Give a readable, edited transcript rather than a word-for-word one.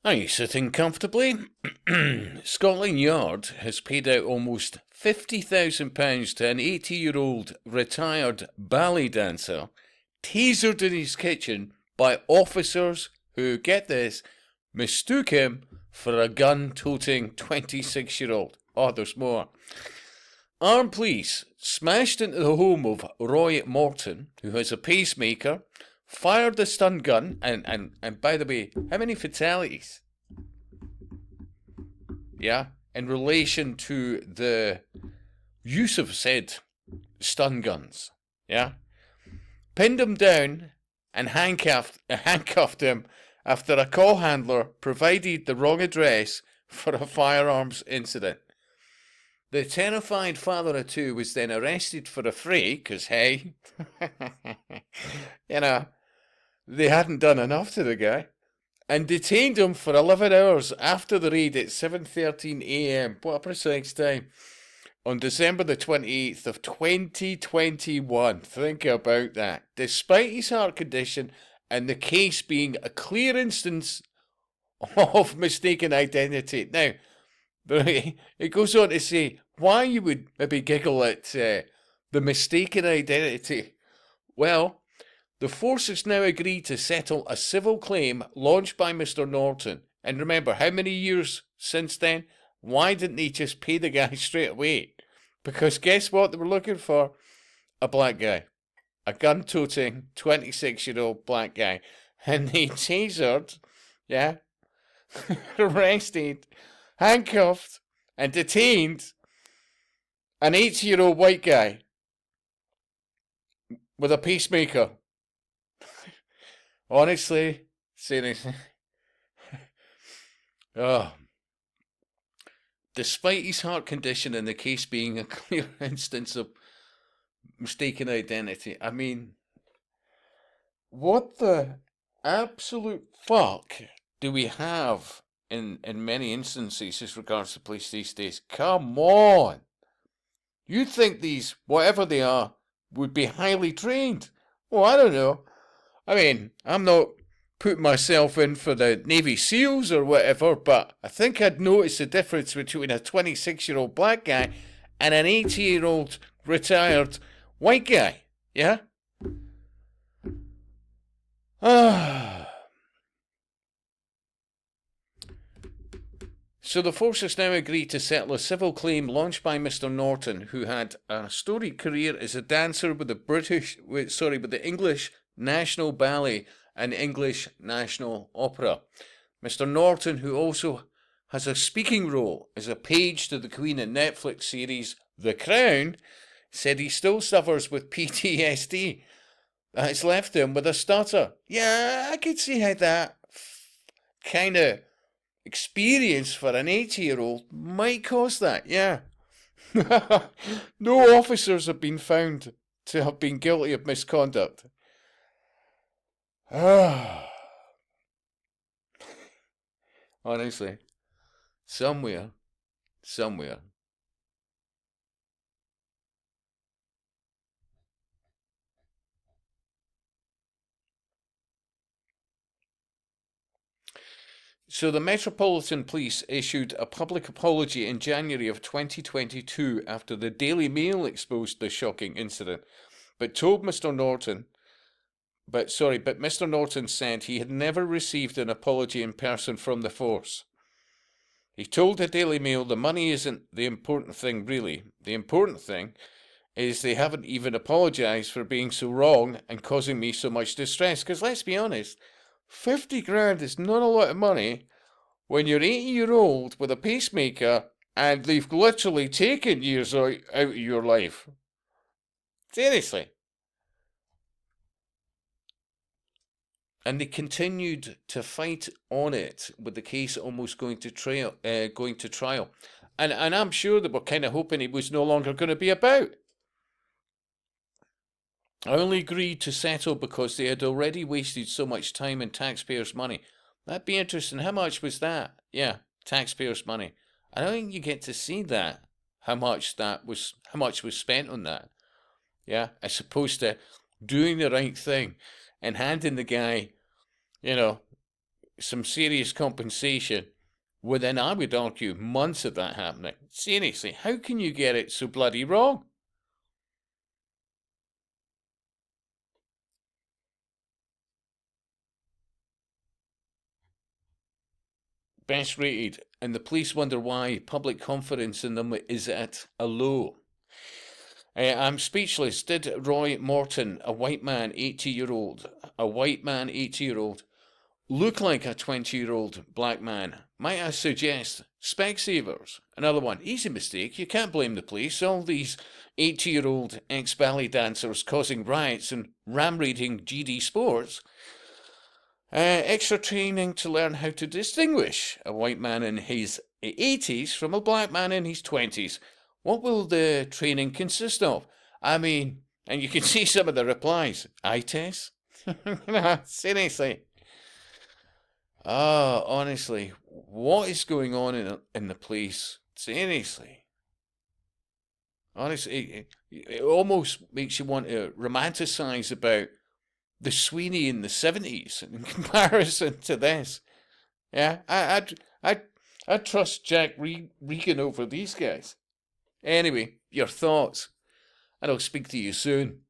Are you sitting comfortably? Scotland Yard has paid out almost £50,000 to an 80-year-old retired ballet dancer tasered in his kitchen by officers who, get this, mistook him for a gun-toting 26-year-old. Oh, there's more. Armed police smashed into the home of Roy Morton, who has a pacemaker, fired the stun gun, and by the way, how many fatalities? Yeah, in relation to the use of said stun guns. Yeah, pinned him down and handcuffed him after a call handler provided the wrong address for a firearms incident. The terrified father of two was then arrested for a fray, because, hey, you know, they hadn't done enough to the guy, and detained him for 11 hours after the raid at 7:13 a.m. What a precise time. On December the 28th of 2021. Think about that. Despite his heart condition and the case being a clear instance of mistaken identity. Now, it goes on to say why you would maybe giggle at the mistaken identity. Well, the force has now agreed to settle a civil claim launched by Mr. Norton. And remember, how many years since then? Why didn't they just pay the guy straight away? Because guess what they were looking for? A black guy. A gun-toting 26-year-old black guy. And they tasered, yeah, arrested, handcuffed, and detained an 80-year-old white guy with a pacemaker. Honestly, seriously. Oh. Despite his heart condition and the case being a clear instance of mistaken identity, I mean, what the absolute fuck do we have in many instances as regards to police these days? Come on! You'd think these, whatever they are, would be highly trained. Well, I don't know. I mean, I'm not putting myself in for the Navy SEALs or whatever, but I think I'd notice the difference between a 26-year-old black guy and an 80-year-old retired white guy. Yeah? So the force has now agreed to settle a civil claim launched by Mr. Norton, who had a storied career as a dancer with the English National Ballet and English National Opera. Mr. Norton, who also has a speaking role as a page to the Queen in Netflix series The Crown, said he still suffers with PTSD. It's left him with a stutter. Yeah, I could see how that kind of experience for an 80-year-old might cause that, yeah. No officers have been found to have been guilty of misconduct. Honestly, somewhere. So the Metropolitan Police issued a public apology in January of 2022 after the Daily Mail exposed the shocking incident, but Mr. Norton said he had never received an apology in person from the force. He told the Daily Mail the money isn't the important thing, really. The important thing is they haven't even apologised for being so wrong and causing me so much distress. Because let's be honest, 50 grand is not a lot of money when you're 80-year-old with a pacemaker and they've literally taken years out of your life. Seriously. And they continued to fight on it, with the case almost going to trial. And I'm sure they were kind of hoping it was no longer going to be about. I only agreed to settle because they had already wasted so much time and taxpayers' money. That'd be interesting. How much was that? Yeah, taxpayers' money. I don't think you get to see that. How much was spent on that. Yeah, as opposed to doing the right thing and handing the guy, some serious compensation within, I would argue, months of that happening. Seriously, how can you get it so bloody wrong? Best rated, and the police wonder why public confidence in them is at a low. I'm speechless. Did Roy Morton, a white man, 80-year-old, look like a 20-year-old black man? Might I suggest Specsavers? Another one. Easy mistake. You can't blame the police. All these 80-year-old ex-ballet dancers causing riots and ram-raiding GD Sports. Extra training to learn how to distinguish a white man in his 80s from a black man in his 20s. What will the training consist of? I mean, and you can see some of the replies. Eye test? Seriously. Honestly, what is going on in the police? Seriously. Honestly, it almost makes you want to romanticize about the Sweeney in the 70s in comparison to this. Yeah, I'd trust Jack Regan over these guys. Anyway, your thoughts, and I'll speak to you soon.